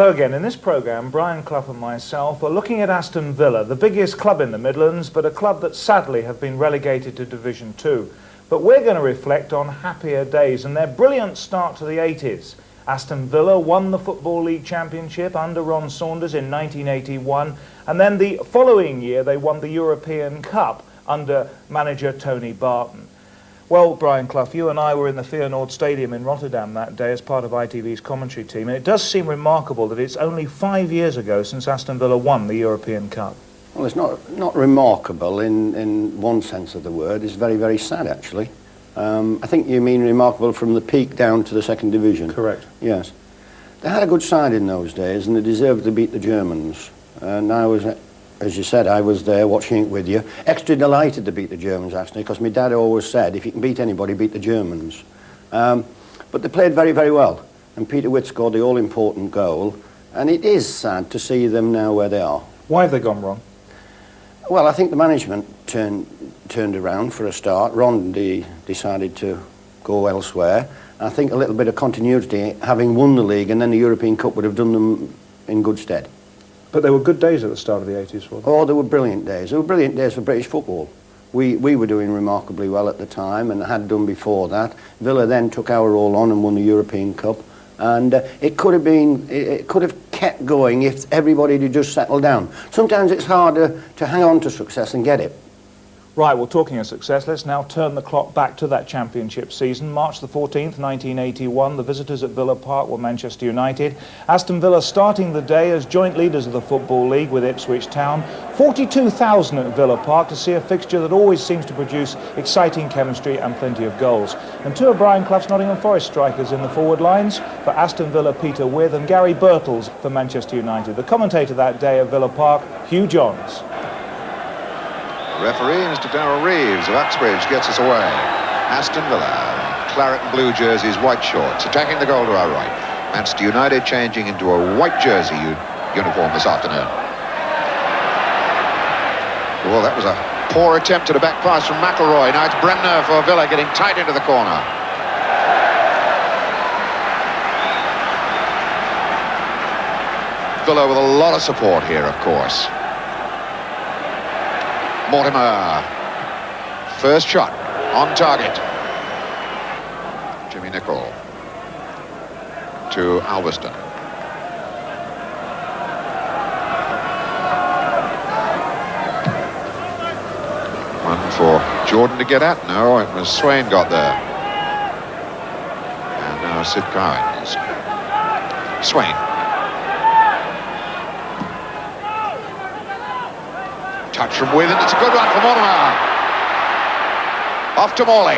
Hello again. In this programme, Brian Clough and myself are looking at Aston Villa, the biggest club in the Midlands, but a club that sadly have been relegated to Division 2. But we're going to reflect on happier days and their brilliant start to the 80s. Aston Villa won the Football League Championship under Ron Saunders in 1981, and then the following year they won the European Cup under manager Tony Barton. Well, Brian Clough, you and I were in the Feyenoord Stadium in Rotterdam that day as part of ITV's commentary team, and it does seem remarkable that it's only 5 years ago since Aston Villa won the European Cup. Well, it's not remarkable in one sense of the word. It's very, very sad, actually. I think you mean remarkable from the peak down to the second division. Correct. Yes. They had a good side in those days, and they deserved to beat the Germans. And I was, as you said, I was there watching it with you. Extra delighted to beat the Germans, actually, because my dad always said, if you can beat anybody, beat the Germans. But they played very, very well. And Peter Witt scored the all-important goal. And it is sad to see them now where they are. Why have they gone wrong? Well, I think the management turned around for a start. Ron decided to go elsewhere. I think a little bit of continuity, having won the league and then the European Cup, would have done them in good stead. But there were good days at the start of the 80s for them. Oh, there were brilliant days. There were brilliant days for British football. We were doing remarkably well at the time and had done before that. Villa then took our role on and won the European Cup. And it could have kept going if everybody had just settled down. Sometimes it's harder to hang on to success and get it. Right, well, talking of success, let's now turn the clock back to that championship season. March the 14th, 1981, the visitors at Villa Park were Manchester United. Aston Villa starting the day as joint leaders of the Football League with Ipswich Town. 42,000 at Villa Park to see a fixture that always seems to produce exciting chemistry and plenty of goals. And two of Brian Clough's Nottingham Forest strikers in the forward lines for Aston Villa, Peter Withe, and Gary Birtles for Manchester United. The commentator that day at Villa Park, Hugh Johns. Referee, Mr. Darryl Reeves of Uxbridge, gets us away. Aston Villa, claret and blue jerseys, white shorts, attacking the goal to our right. Manchester United changing into a white jersey uniform this afternoon. Well, that was a poor attempt at a back pass from McElroy. Now it's Bremner for Villa, getting tight into the corner. Villa with a lot of support here, of course. Mortimer, first shot, on target. Jimmy Nicholl to Alveston. One for Jordan to get at. No, it was Swain got there. And now Sid Cowens. Swain. Touch from Withe, and it's a good one for Mortimer. Off to Morley.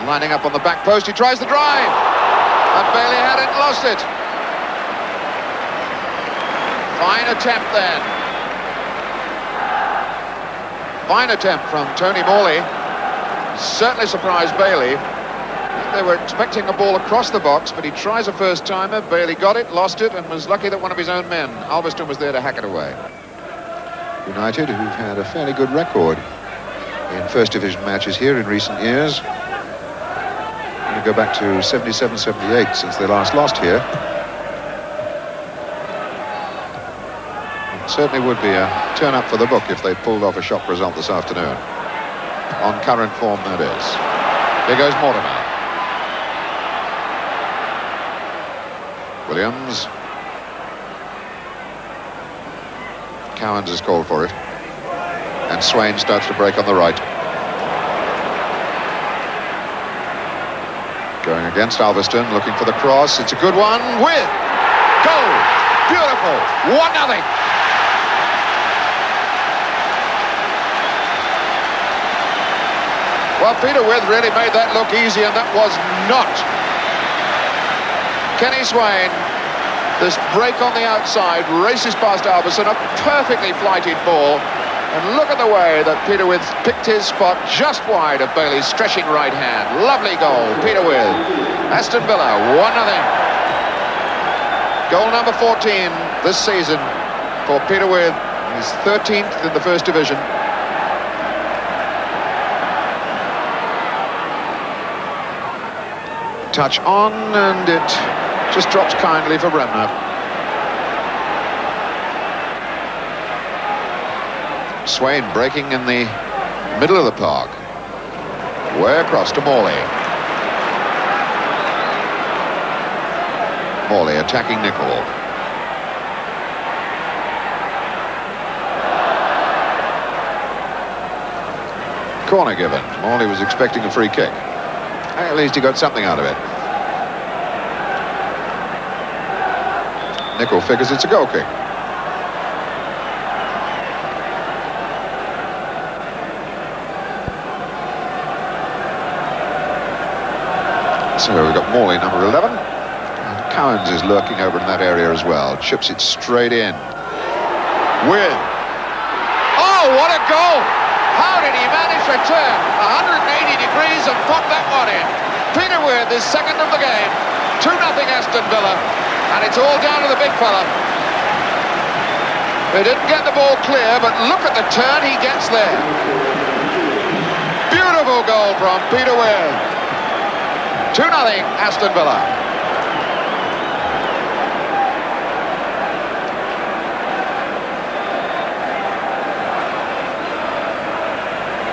Lining up on the back post, he tries the drive. And Bailey had it and lost it. Fine attempt then. Fine attempt from Tony Morley. Certainly surprised Bailey. They were expecting a ball across the box, but he tries a first-timer. Bailey got it, lost it, and was lucky that one of his own men, Alveston, was there to hack it away. United, who've had a fairly good record in First Division matches here in recent years. I'm going to go back to 77-78 since they last lost here. It certainly would be a turn-up for the book if they pulled off a shock result this afternoon. On current form, that is. Here goes Mortimer. Williams. Cowens has called for it. And Swain starts to break on the right. Going against Alveston, looking for the cross. It's a good one. With goal. Beautiful. 1-0. Well, Peter Withe really made that look easy, and that was not. Kenny Swain, this break on the outside, races past Alveston, a perfectly flighted ball. And look at the way that Peter Withe picked his spot just wide of Bailey's stretching right hand. Lovely goal, Peter Withe. Aston Villa, 1-0. Goal number 14 this season for Peter Withe. He's 13th in the First Division. Touch on, and it Just dropped kindly for Bremner. Swain breaking in the middle of the park. Way across to Morley. Morley attacking Nicol. Corner given. Morley was expecting a free kick. At least he got something out of it. Nicol figures it's a goal kick. So we've got Morley, number 11. And Cowens is lurking over in that area as well. Chips it straight in. With. Oh, what a goal! How did he manage to turn 180 degrees and pop that one in? Peter Weir, the second of the game. 2-0 Aston Villa. And it's all down to the big fella. They didn't get the ball clear, but look at the turn he gets there. Beautiful goal from Peter Weir. 2-0 Aston Villa.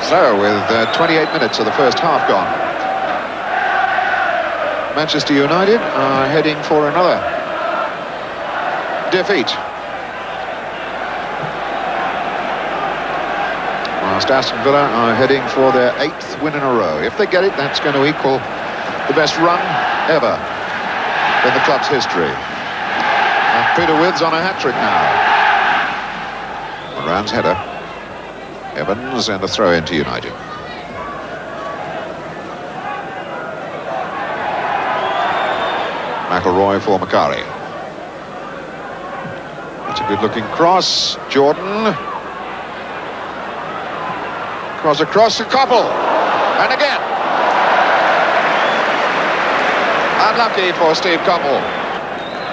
So, with 28 minutes of the first half gone, Manchester United are heading for another defeat. Whilst Aston Villa are heading for their 8th win in a row. If they get it, that's going to equal the best run ever in the club's history. And Peter Weir's on a hat-trick now. Moran's header. Evans and a throw into United. McElroy for Macari. That's a good-looking cross. Jordan. Cross across to Koppel. And again. Unlucky for Steve Koppel.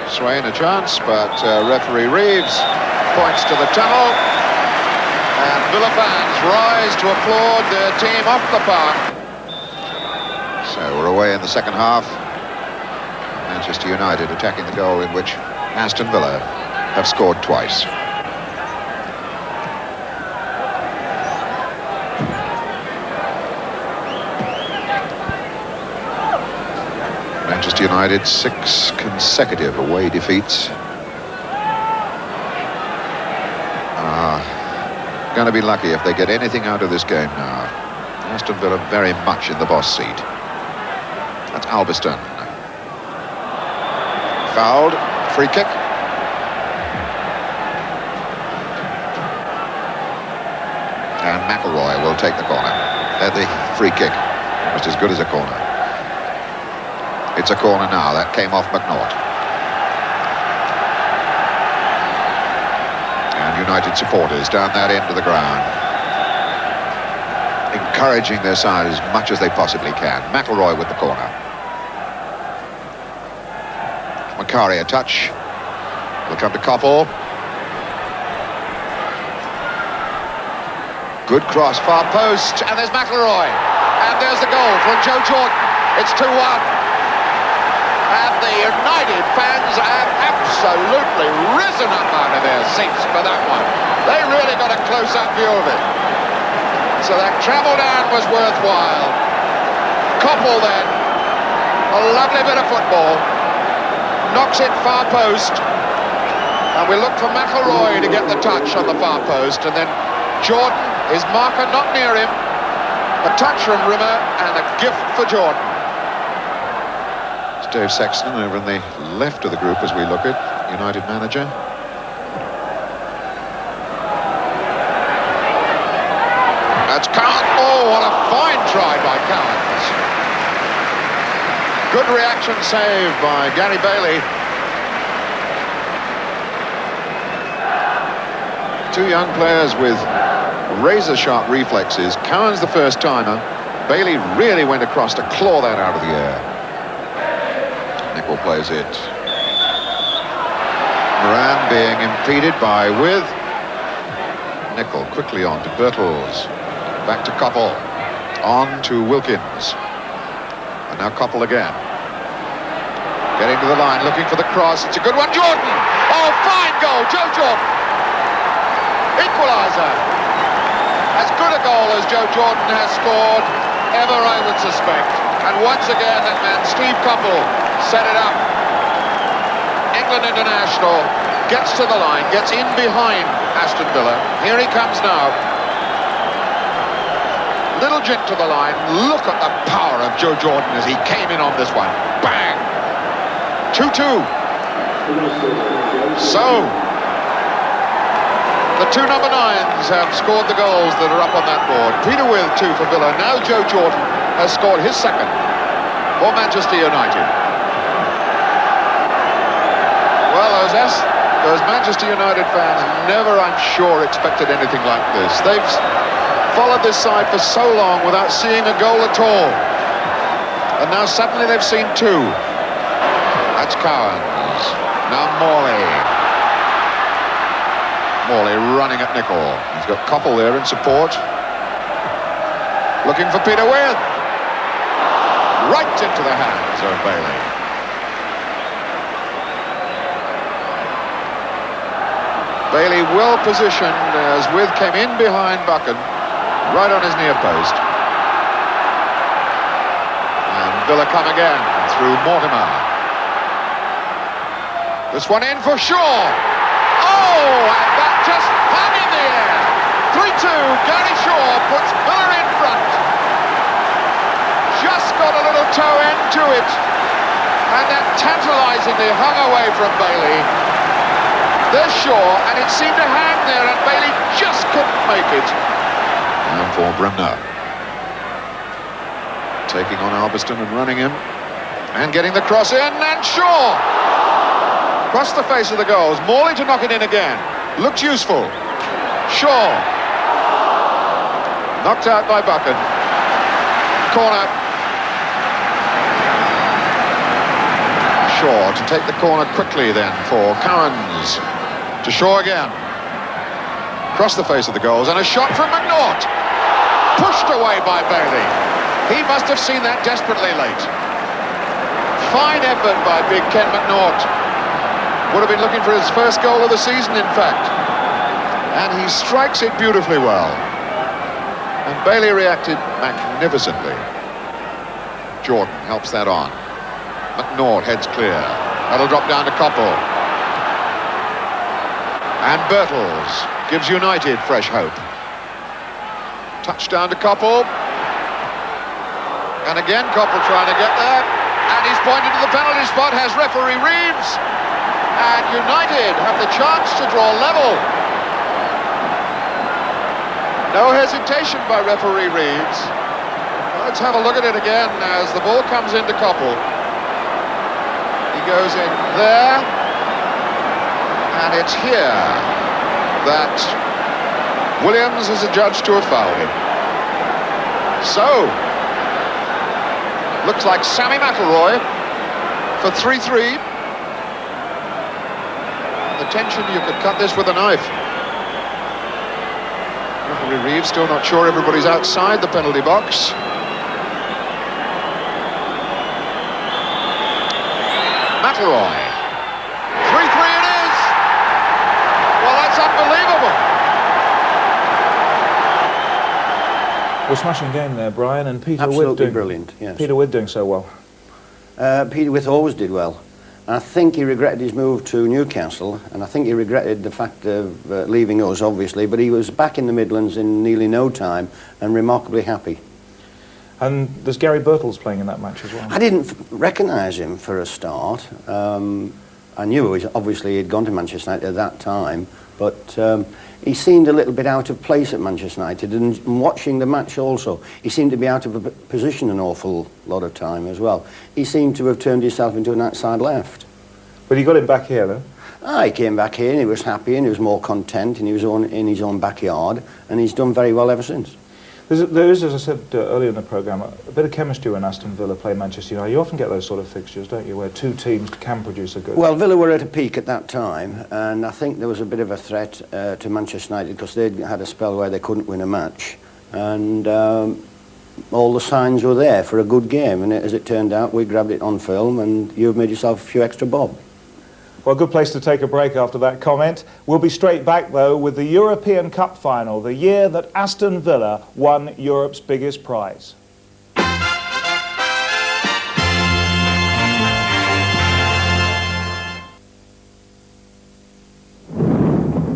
Swain a chance, but referee Reeves points to the tunnel. And Villa fans rise to applaud their team off the park. So we're away in the second half. Manchester United attacking the goal in which Aston Villa have scored twice. Manchester United 6 consecutive away defeats. Going to be lucky if they get anything out of this game now. Aston Villa very much in the boss seat. That's Albiston. Fouled. Free kick. And McElroy will take the corner. The free kick. Almost as good as a corner. It's a corner now. That came off McNaught. United supporters down that end of the ground, encouraging their side as much as they possibly can. McElroy with the corner. Macari a touch. Will come to Koppel. Good cross, far post, and there's McElroy. And there's the goal from Joe Jordan. It's 2-1. And the United fans have absolutely risen up out of their seats for that one. They really got a close-up view of it. So that travel down was worthwhile. Koppel then, a lovely bit of football, knocks it far post, and we look for McElroy to get the touch on the far post, and then Jordan, his marker not near him, a touch from Rimmer, and a gift for Jordan. Dave Sexton over in the left of the group as we look at United manager. That's Cowens. Oh, what a fine try by Cowens. Good reaction save by Gary Bailey. Two young players with razor-sharp reflexes. Cowens the first timer. Bailey really went across to claw that out of the air. Nicol plays it. Moran being impeded by With. Nicol quickly on to Bertels. Back to Koppel. On to Wilkins. And now Koppel again. Getting Heading to the line, looking for the cross. It's a good one, Jordan! Oh, fine goal, Joe Jordan! Equaliser! As good a goal as Joe Jordan has scored ever, I would suspect. And once again, that man, Steve Coppell, set it up. England international gets to the line, gets in behind Aston Villa. Here he comes now. Little jink to the line. Look at the power of Joe Jordan as he came in on this one. Bang! 2-2. So, the two number 9s have scored the goals that are up on that board. Peter With, 2 for Villa. Now Joe Jordan has scored his second for Manchester United. Well, those Manchester United fans never, I'm sure, expected anything like this. They've followed this side for so long without seeing a goal at all. And now suddenly they've seen 2. That's Cowans. Now Morley running at Nicol. He's got Coppell there in support. Looking for Peter With. Right into the hands of Bailey. Bailey well positioned as With came in behind Buchan, right on his near post. And Villa come again through Mortimer. This one in for Shaw. Oh, and that just hung in the air. 3-2, Gary Shaw puts Villa in front. Just got a little toe end to it. And that tantalisingly hung away from Bailey. There's Shaw, and it seemed to hang there, and Bailey just couldn't make it. And for Bremner. Taking on Albiston and running him. And getting the cross in, and Shaw! Across the face of the goals. Morley to knock it in again. Looks useful. Shaw. Knocked out by Buchan. Corner. Shaw to take the corner quickly then for Cowans. To Shaw again. Across the face of the goals, and a shot from McNaught. Pushed away by Bailey. He must have seen that desperately late. Fine effort by big Ken McNaught. Would have been looking for his first goal of the season, in fact. And he strikes it beautifully well. And Bailey reacted magnificently. Jordan helps that on. McNaught heads clear. That'll drop down to Coppell. And Birtles gives United fresh hope. Touchdown to Coppell. And again Coppell trying to get there. And he's pointed to the penalty spot, has referee Reeves. And United have the chance to draw level. No hesitation by referee Reeves. Let's have a look at it again as the ball comes into Coppell. He goes in there. And it's here that Williams is adjudged to have fouled him. So, looks like Sammy McIlroy for 3-3. The tension, you could cut this with a knife. Referee Reeves still not sure everybody's outside the penalty box. McIlroy. 3-3 it is! Well, that's unbelievable! Well, smashing game there, Brian, and Peter Absolutely With doing brilliant, yes. Peter With doing so well. Peter With always did well. I think he regretted his move to Newcastle, and I think he regretted the fact of leaving us, obviously, but he was back in the Midlands in nearly no time and remarkably happy. And there's Gary Birtles playing in that match as well. I didn't recognise him for a start. I knew obviously he'd gone to Manchester United at that time, but he seemed a little bit out of place at Manchester United, and watching the match also, he seemed to be out of position an awful lot of time as well. He seemed to have turned himself into an outside left. But he got him back here, though? He came back here and he was happy and he was more content and he was in his own backyard, and he's done very well ever since. There is, as I said earlier in the programme, a bit of chemistry when Aston Villa play Manchester United. You often get those sort of fixtures, don't you, where two teams can produce a good... Well, Villa were at a peak at that time, and I think there was a bit of a threat to Manchester United because they'd had a spell where they couldn't win a match. And all the signs were there for a good game, and as it turned out, we grabbed it on film, and you've made yourself a few extra bob. Well, good place to take a break after that comment. We'll be straight back, though, with the European Cup final, the year that Aston Villa won Europe's biggest prize.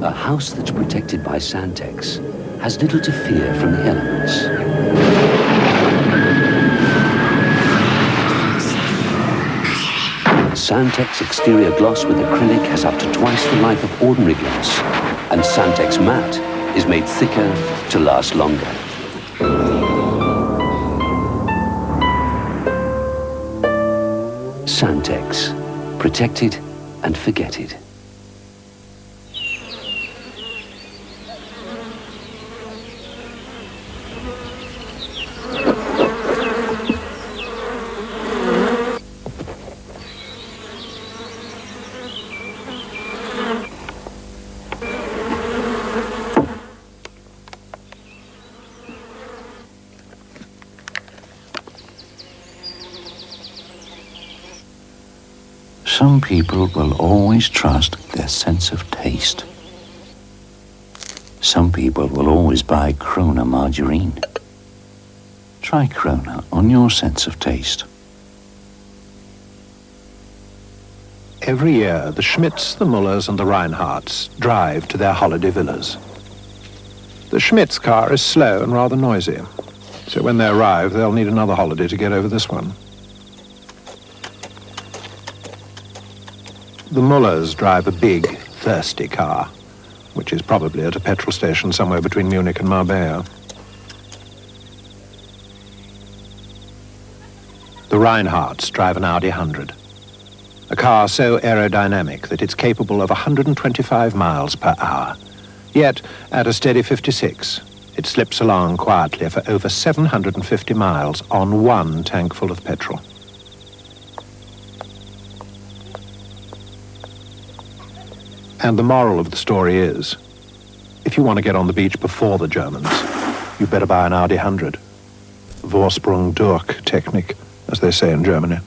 A house that's protected by Santex has little to fear from the elements. Santex exterior gloss with acrylic has up to twice the life of ordinary gloss, and Santex matte is made thicker to last longer. Santex. Protect it and forget it. Some people will always trust their sense of taste. Some people will always buy Krona margarine. Try Krona on your sense of taste. Every year, the Schmidts, the Mullers and the Reinhardts drive to their holiday villas. The Schmidts' car is slow and rather noisy, so when they arrive, they'll need another holiday to get over this one. The Mullers drive a big, thirsty car, which is probably at a petrol station somewhere between Munich and Marbella. The Reinhardts drive an Audi 100, a car so aerodynamic that it's capable of 125 miles per hour. Yet, at a steady 56, it slips along quietly for over 750 miles on one tank full of petrol. And the moral of the story is, if you want to get on the beach before the Germans, you better buy an Audi 100. Vorsprung durch Technik, as they say in Germany.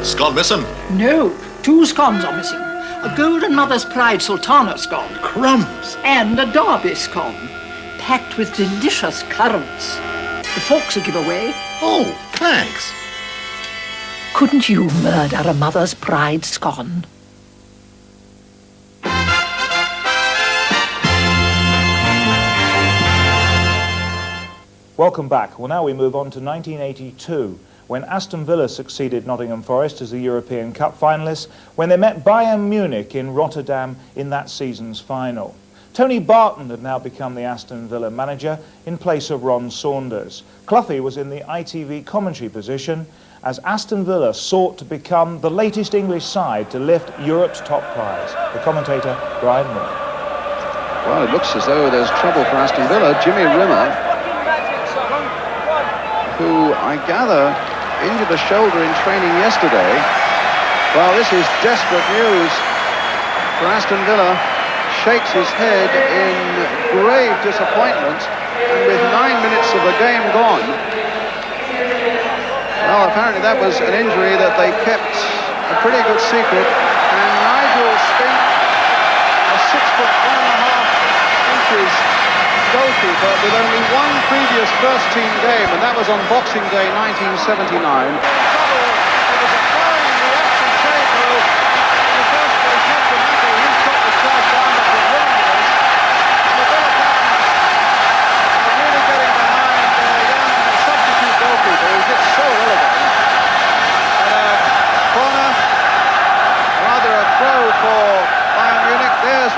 Scone missing? No, 2 scones are missing. A Golden Mother's Pride Sultana scone. Crumbs! And a Derby scone, packed with delicious currants. The fork's a giveaway. Oh, thanks. Couldn't you murder a Mother's Pride scone? Welcome back. Well, now we move on to 1982, when Aston Villa succeeded Nottingham Forest as the European Cup finalists, when they met Bayern Munich in Rotterdam in that season's final. Tony Barton had now become the Aston Villa manager in place of Ron Saunders. Cloughies was in the ITV commentary position as Aston Villa sought to become the latest English side to lift Europe's top prize. The commentator, Brian Moore. Well, it looks as though there's trouble for Aston Villa. Jimmy Rimmer, who I gather injured a shoulder in training yesterday. Well, this is desperate news for Aston Villa. Shakes his head in grave disappointment, and with 9 minutes of the game gone. Well, apparently that was an injury that they kept a pretty good secret, and Nigel Spink, a 6'1.5" goalkeeper with only one previous first-team game, and that was on Boxing Day 1979.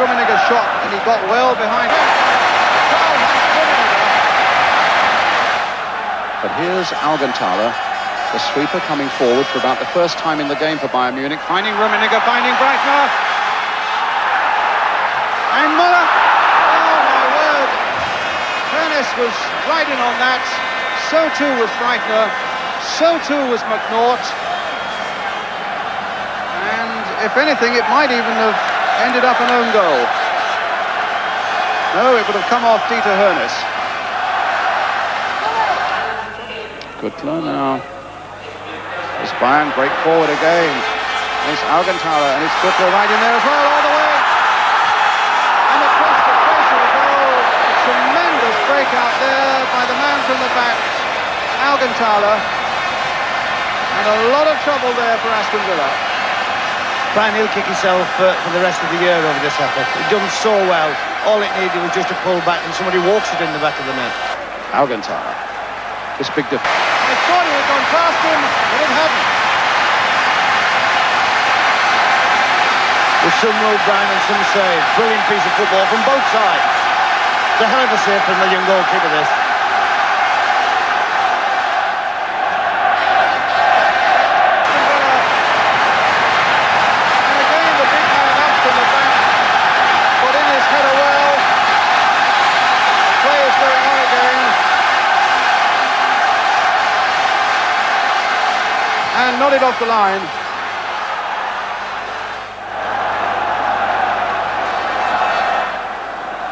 Rummenigge's shot, and he got well behind him. But here's Augenthaler, the sweeper, coming forward for about the first time in the game for Bayern Munich, finding Rummenigge, finding Breitner. And Müller! Oh, my word! Pernis was right in on that. So too was Breitner. So too was McNaught. And if anything, it might even have ended up an own goal. No, it would have come off Dieter Hoeneß. Kuttler now. As Bayern break forward again. It's Augenthaler and it's Kuttler right in there as well, all the way. And across the face of the goal. A tremendous break out there by the man from the back, Augenthaler. And a lot of trouble there for Aston Villa. Brian, he'll kick himself for the rest of the year over this effort. He'd done so well. All it needed was just a pull back and somebody walks it in the back of the net. Augenthaler. This big difference. I thought he had gone past him, but it hadn't. With some road, Brian, and some save. Brilliant piece of football from both sides. It's a hell of a save from the young goalkeeper, this. And again, the big man up from the back. Put in his header well. Play is going on again. And nodded off the line.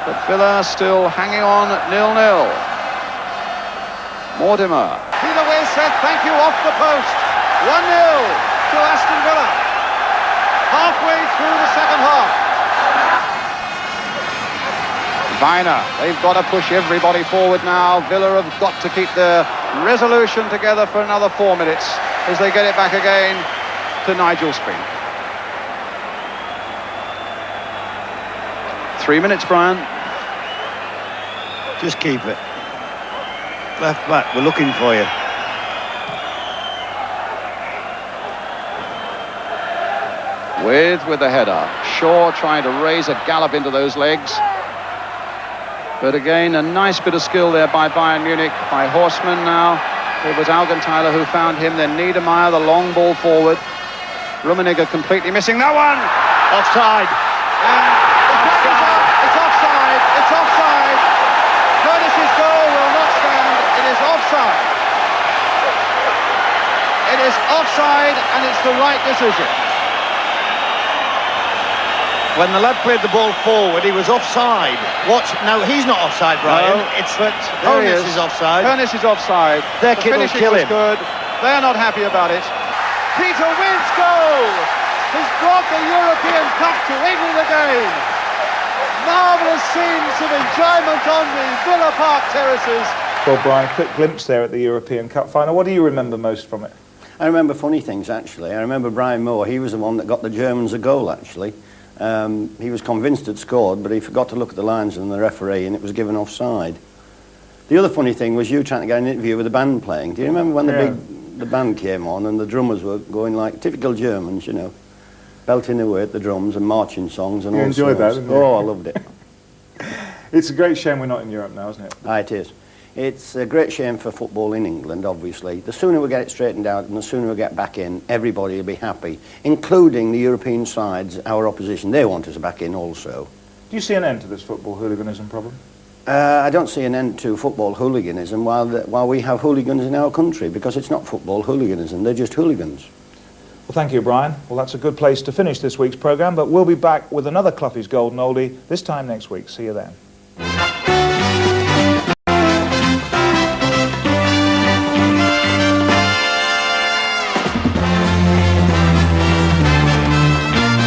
But Villa still hanging on at 0-0. Mortimer. Peter Way said thank you off the post. 1-0 to Aston Villa. Halfway through the second half. Viner, they've got to push everybody forward now. Villa have got to keep their resolution together for another 4 minutes as they get it back again to Nigel Spink. 3 minutes, Brian. Just keep it. Left back, we're looking for you. With the header. Shaw trying to raise a gallop into those legs. But again, a nice bit of skill there by Bayern Munich, by Horstmann now. It was Augenthaler who found him, then Niedermeyer, the long ball forward. Rummenigge completely missing that one. Offside. And the flag is up. It's offside. It's offside. Hoeneß's goal will not stand. It is offside. It is offside, and it's the right decision. When the lad played the ball forward, he was offside. Watch, no, he's not offside, Brian. No, it's but Hoeneß is offside. Hoeneß is offside. Their The kid will finishing kill was him. good. They're not happy about it. Peter Wind's goal has brought the European Cup to England again. Marvellous scenes of enjoyment on the Villa Park terraces. Well, Brian, a quick glimpse there at the European Cup final. What do you remember most from it? I remember funny things, actually. I remember Brian Moore. He was the one that got the Germans a goal, actually. He was convinced it scored, but he forgot to look at the lines and the referee, and it was given offside. The other funny thing was you trying to get an interview with the band playing. Do you remember when the band came on and the drummers were going like typical Germans, you know, belting away at the drums and marching songs and all sorts. You enjoyed that, didn't you? Oh, I loved it. It's a great shame we're not in Europe now, isn't it? Aye, it is. It's a great shame for football in England, obviously. The sooner we get it straightened out and the sooner we get back in, everybody will be happy, including the European sides, our opposition. They want us back in also. Do you see an end to this football hooliganism problem? I don't see an end to football hooliganism while we have hooligans in our country, because it's not football hooliganism, they're just hooligans. Well, thank you, Brian. Well, that's a good place to finish this week's programme, but we'll be back with another Cloughies Golden Oldie this time next week. See you then.